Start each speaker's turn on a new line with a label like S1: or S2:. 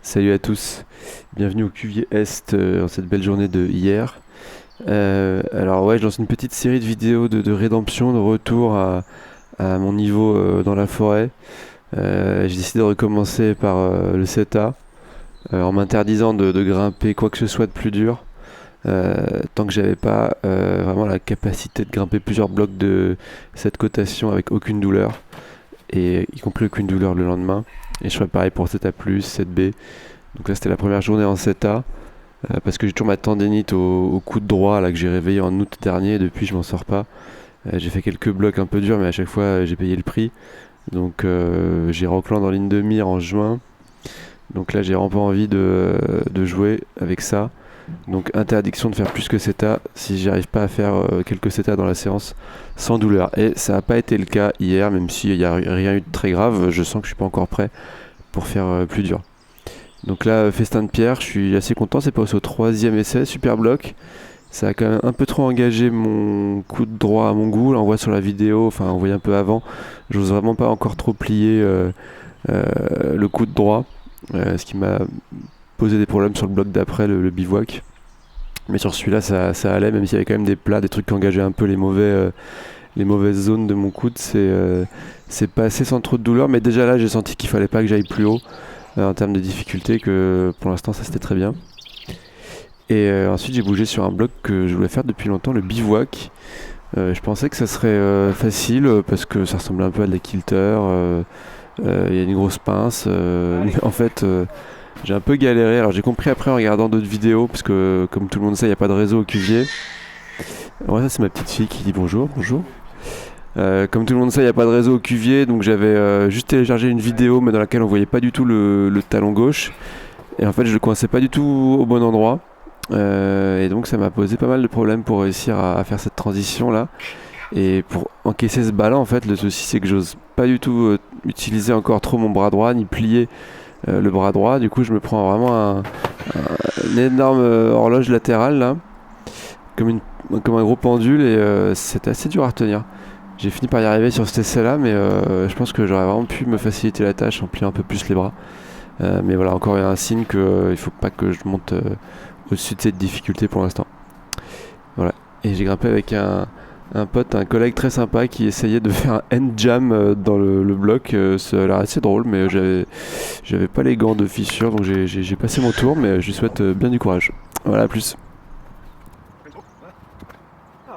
S1: Salut à tous, bienvenue au Cuvier Est en cette belle journée de hier. Alors ouais, je lance une petite série de vidéos de rédemption, de retour à mon niveau dans la forêt. J'ai décidé de recommencer par le CETA, en m'interdisant de grimper quoi que ce soit de plus dur, tant que j'avais pas vraiment la capacité de grimper plusieurs blocs de cette cotation avec aucune douleur, et y compris aucune douleur le lendemain. Et je ferai pareil pour CETA+, 7B. Donc là c'était la première journée en CETA, parce que j'ai toujours ma tendinite au coude droit là, que j'ai réveillé en août dernier, et depuis je m'en sors pas. J'ai fait quelques blocs un peu durs, mais à chaque fois j'ai payé le prix. Donc j'ai Rockland en ligne de mire en juin. Donc là j'ai vraiment pas envie de jouer avec ça. Donc interdiction de faire plus que CETA si j'arrive pas à faire quelques CETA dans la séance sans douleur. Et ça n'a pas été le cas hier, même s'il n'y a rien eu de très grave. Je sens que je suis pas encore prêt pour faire plus dur. Donc là, festin de pierre, je suis assez content, c'est passé au troisième essai, super bloc. Ça a quand même un peu trop engagé mon coude droit à mon goût, là on voit sur la vidéo, enfin on voyait un peu avant, j'ose vraiment pas encore trop plier le coude droit, ce qui m'a posé des problèmes sur le bloc d'après, le bivouac. Mais sur celui-là ça allait, même s'il y avait quand même des plats, des trucs qui engageaient un peu les mauvaises zones de mon coude. C'est passé sans trop de douleur, mais déjà là j'ai senti qu'il fallait pas que j'aille plus haut en termes de difficulté, que pour l'instant ça c'était très bien. Et ensuite j'ai bougé sur un bloc que je voulais faire depuis longtemps, le bivouac. Je pensais que ça serait facile parce que ça ressemblait un peu à de la kilter, il y a une grosse pince, mais en fait j'ai un peu galéré. Alors j'ai compris après en regardant d'autres vidéos, parce que comme tout le monde sait il n'y a pas de réseau au Cuvier. Ouais, ça c'est ma petite fille qui dit bonjour, bonjour. Comme tout le monde sait, il n'y a pas de réseau au Cuvier, donc j'avais juste téléchargé une vidéo, mais dans laquelle on voyait pas du tout le talon gauche. Et en fait, je le coinçais pas du tout au bon endroit. Et donc, ça m'a posé pas mal de problèmes pour réussir à faire cette transition là. Et pour encaisser ce bas là, en fait, le souci c'est que j'ose pas du tout utiliser encore trop mon bras droit, ni plier le bras droit. Du coup, je me prends vraiment une énorme horloge latérale là, comme un gros pendule, et c'était assez dur à retenir. J'ai fini par y arriver sur cet essai là, mais je pense que j'aurais vraiment pu me faciliter la tâche en pliant un peu plus les bras. Mais voilà, encore un signe qu'il faut pas que je monte au-dessus de cette difficulté pour l'instant. Voilà. Et j'ai grimpé avec un pote, un collègue très sympa qui essayait de faire un end jam dans le bloc. Ça a l'air assez drôle, mais j'avais pas les gants de fissure, donc j'ai passé mon tour, mais je lui souhaite bien du courage. Voilà, à plus.